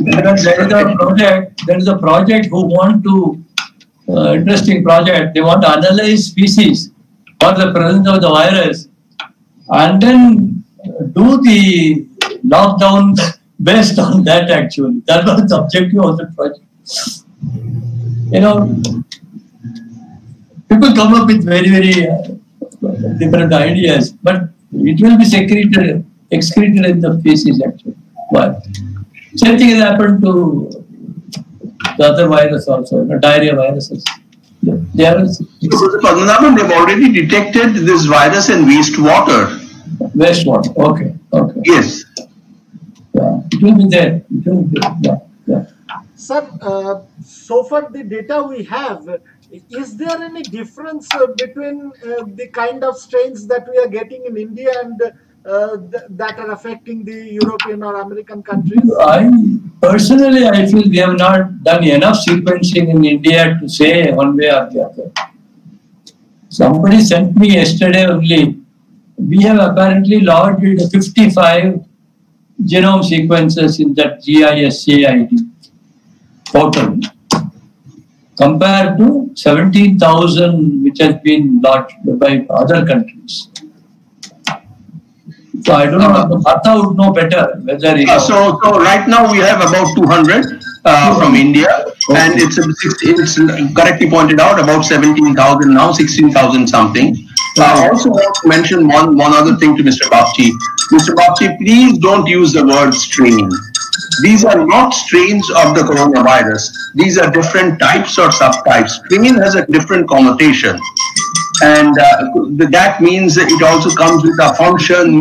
Because there is a project who want to, interesting project, they want to analyze feces for the presence of the virus and then do the lockdown based on that actually. That was the objective of the project. People come up with very, very different ideas, but it will be excreted in the feces actually. Why? Same thing has happened to the other virus also, diarrhea viruses. They've already detected this virus in wastewater. Wastewater, okay. Yes. Yeah, it will be there. It will be there. Yeah. Sir, so far the data we have, is there any difference between the kind of strains that we are getting in India and that are affecting the European or American countries? Personally, I feel we have not done enough sequencing in India to say one way or the other. Somebody sent me yesterday only, we have apparently lodged 55 genome sequences in that GISAID portal, compared to 17,000 which has been lodged by other countries. So I don't know, Bharata would know better whether it is. So right now we have about 200 from India, and it's correctly pointed out about 17,000 now, 16,000 something. I also want to mention one other thing to Mr. Bagchi. Mr. Bagchi, please don't use the word strain. These are not strains of the coronavirus. These are different types or subtypes. Strain has a different connotation. And that means that it also comes with a function,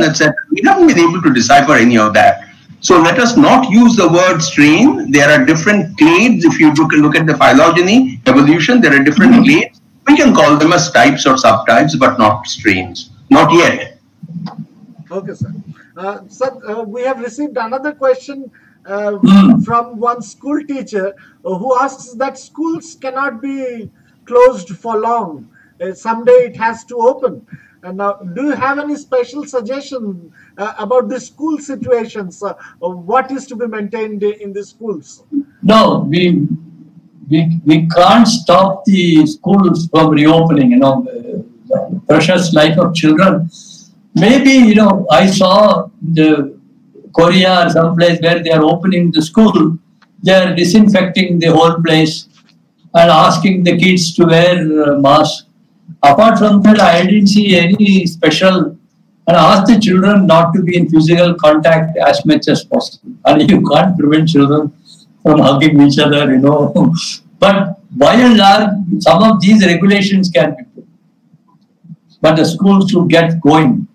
etc. We haven't been able to decipher any of that. So let us not use the word strain. There are different clades. If you look at the phylogeny, evolution, there are different clades. We can call them as types or subtypes, but not strains. Not yet. Okay, sir. Sir, we have received another question from one school teacher who asks that schools cannot be closed for long. Someday it has to open. Now, do you have any special suggestion about the school situations? What is to be maintained in the schools? No, we can't stop the schools from reopening, the precious life of children. Maybe, I saw the Korea or someplace where they are opening the school, they are disinfecting the whole place and asking the kids to wear masks. Apart from that, I didn't see any special, and asked the children not to be in physical contact as much as possible. And you can't prevent children from hugging each other, you know. But by and large, some of these regulations can be put. But the schools should get going.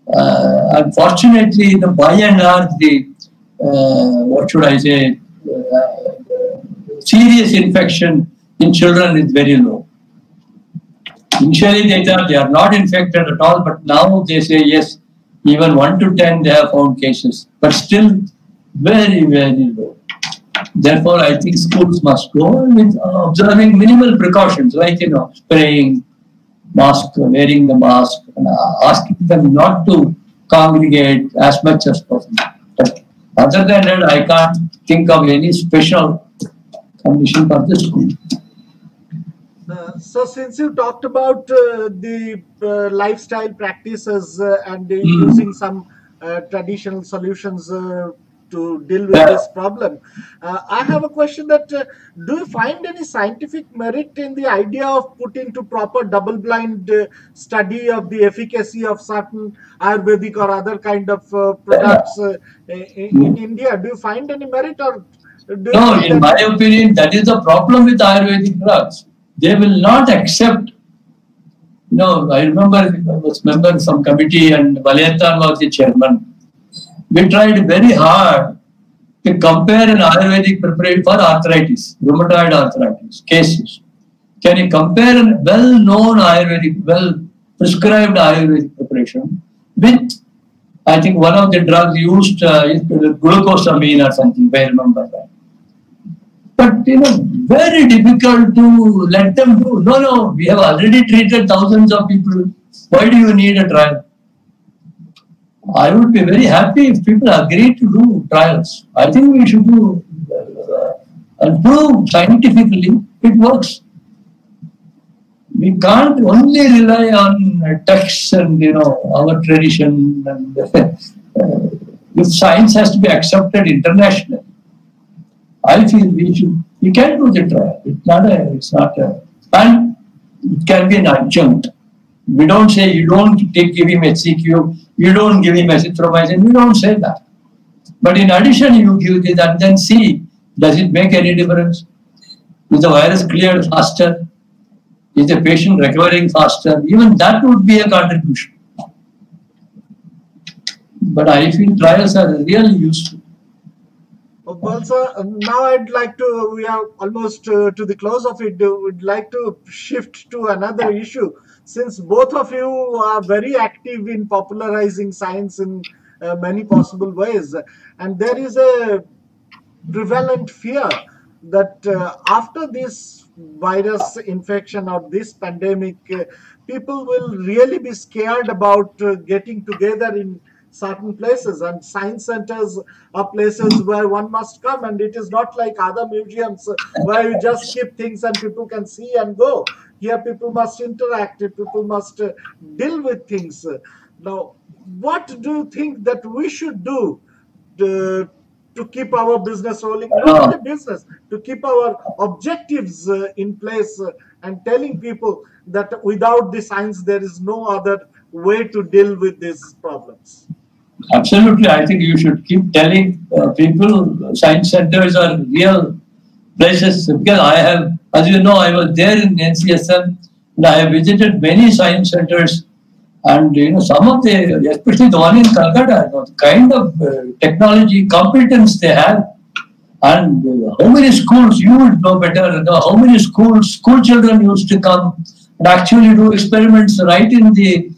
Unfortunately, the by and large, the what should I say, serious infection in children is very low. Initially, they thought they are not infected at all, but now they say yes, even 1 to 10 they have found cases, but still very, very low. Therefore, I think schools must go with observing minimal precautions, like, you know, spraying, mask, wearing the mask, and asking them not to congregate as much as possible. But other than that, I can't think of any special condition for the school. So since you talked about the lifestyle practices and using some traditional solutions to deal with this problem, I have a question that do you find any scientific merit in the idea of putting to proper double-blind study of the efficacy of certain Ayurvedic or other kind of products in India? Do you find any merit, or do no? In my opinion, that is the problem with Ayurvedic drugs. They will not accept. You know, I remember I was member of some committee and Valayathan was the chairman. We tried very hard to compare an Ayurvedic preparation for arthritis, rheumatoid arthritis cases. Can you compare a well-known Ayurvedic, well-prescribed Ayurvedic preparation with, I think one of the drugs used is glucosamine or something, if I remember that. But, you know, very difficult to let them do. No, we have already treated thousands of people. Why do you need a trial? I would be very happy if people agree to do trials. I think we should do and prove scientifically it works. We can't only rely on texts and, you know, our tradition. And if science has to be accepted internationally, I feel we can do the trial. It's not a, and it can be an adjunct. We don't say you don't give him HCQ, you don't give him azithromycin, we don't say that. But in addition, you give this and then see, does it make any difference? Is the virus cleared faster? Is the patient recovering faster? Even that would be a contribution. But I feel trials are really useful. Well, sir, now I'd like to, we are almost to the close of it, would like to shift to another issue. Since both of you are very active in popularizing science in many possible ways, and there is a prevalent fear that after this virus infection or this pandemic, people will really be scared about getting together in certain places, and science centers are places where one must come, and it is not like other museums where you just keep things and people can see and go. Here people must interact, people must deal with things. Now, what do you think that we should do to keep our business rolling? Not only business, to keep our objectives in place and telling people that without the science there is no other way to deal with these problems? Absolutely. I think you should keep telling people science centers are real places. Because I have, as you know, I was there in NCSM and I have visited many science centers, and you know, some of the, especially the one in Calcutta, you know, the kind of technology competence they have, and how many schools, you would know better, you know, how many school children used to come and actually do experiments right in the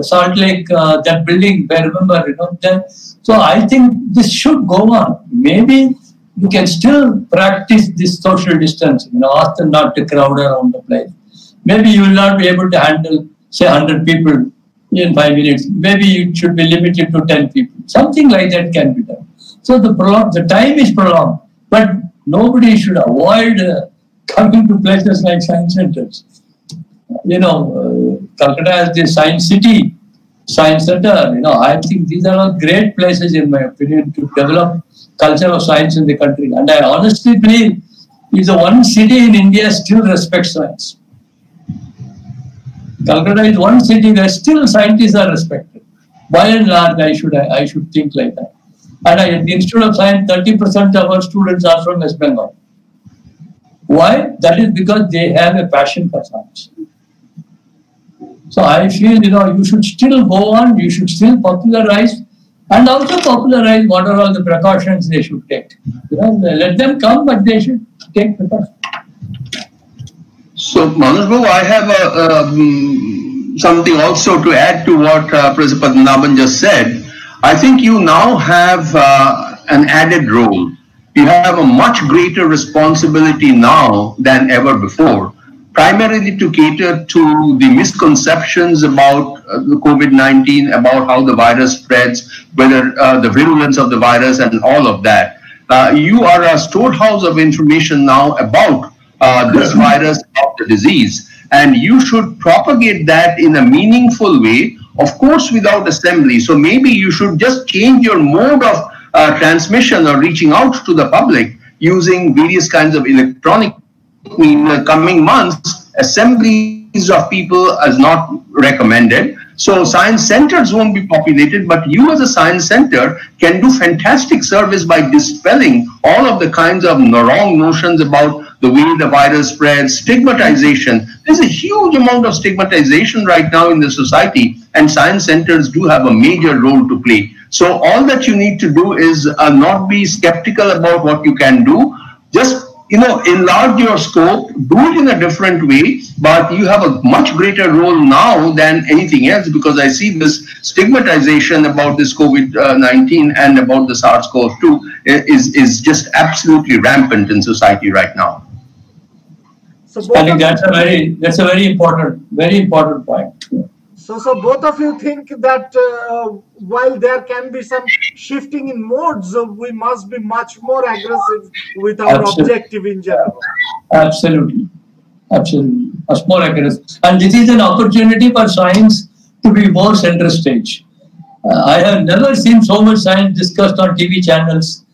Salt Lake, that building, I remember, you know. So I think this should go on. Maybe you can still practice this social distancing, you know, ask them not to crowd around the place. Maybe you will not be able to handle, say, 100 people in 5 minutes. Maybe it should be limited to 10 people. Something like that can be done. So the time is prolonged, but nobody should avoid coming to places like science centers. You know, Calcutta has the Science City, Science Center. You know, I think these are all great places, in my opinion, to develop culture of science in the country. And I honestly believe it's the one city in India still respects science. Calcutta is one city where still scientists are respected. By and large, I should think like that. And at the Institute of Science, 30% of our students are from West Bengal. Why? That is because they have a passion for science. So I feel, you should still go on, you should still popularize, and also popularize what are all the precautions they should take. Let them come, but they should take precautions. So, Manoj Babu, I have something also to add to what Professor Padmanabhan just said. I think you now have an added role. You have a much greater responsibility now than ever before, primarily to cater to the misconceptions about the COVID-19, about how the virus spreads, whether the virulence of the virus and all of that. You are a storehouse of information now about this virus, about the disease, and you should propagate that in a meaningful way, of course, without assembly. So maybe you should just change your mode of transmission or reaching out to the public using various kinds of electronic. In the coming months, assemblies of people is not recommended. So science centers won't be populated, but you as a science center can do fantastic service by dispelling all of the kinds of wrong notions about the way the virus spreads, stigmatization. There's a huge amount of stigmatization right now in the society, and science centers do have a major role to play. So all that you need to do is not be skeptical about what you can do. Just enlarge your scope, do it in a different way, but you have a much greater role now than anything else, because I see this stigmatization about this COVID-19 and about the SARS-CoV-2 is just absolutely rampant in society right now. So I think that's a very important point. So both of you think that while there can be some shifting in modes, we must be much more aggressive with our objective in general. Absolutely. Much more aggressive. And this is an opportunity for science to be more center stage. I have never seen so much science discussed on TV channels.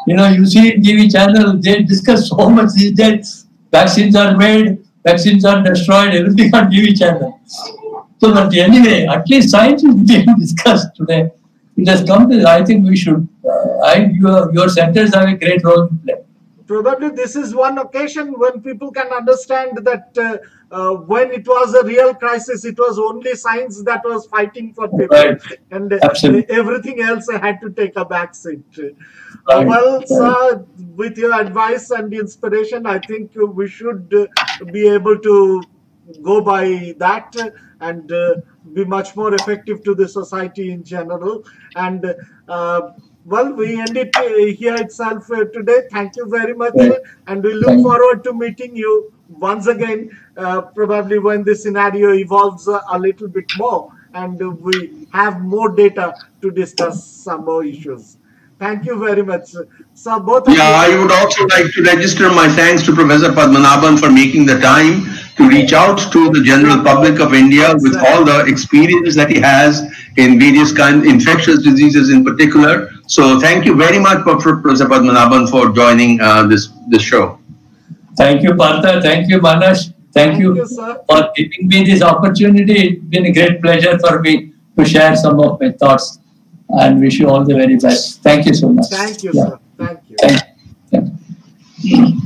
You see TV channels, they discuss so much these days. Vaccines are made, vaccines are destroyed, everything on TV channel. So, but anyway, at least science is being discussed today. It has come to, I think we should, your centers have a great role to play. Probably this is one occasion when people can understand that when it was a real crisis, it was only science that was fighting for people. Right. And everything else had to take a back seat. Well, sir, with your advice and inspiration, I think we should be able to go by that and be much more effective to the society in general. And well, we end it here itself today. Thank you very much, and we look forward to meeting you once again, probably when the scenario evolves a little bit more and we have more data to discuss some more issues. Thank you very much. So both of you. I would also like to register my thanks to Professor Padmanabhan for making the time to reach out to the general public of India with all the experience that he has in various kinds of infectious diseases in particular. So thank you very much, Professor Padmanabhan, for joining this show. Thank you, Partha. Thank you, Manas. Thank you for giving me this opportunity. It's been a great pleasure for me to share some of my thoughts, and wish you all the very best. Thank you so much. Thank you, sir. Thank you. Thank you.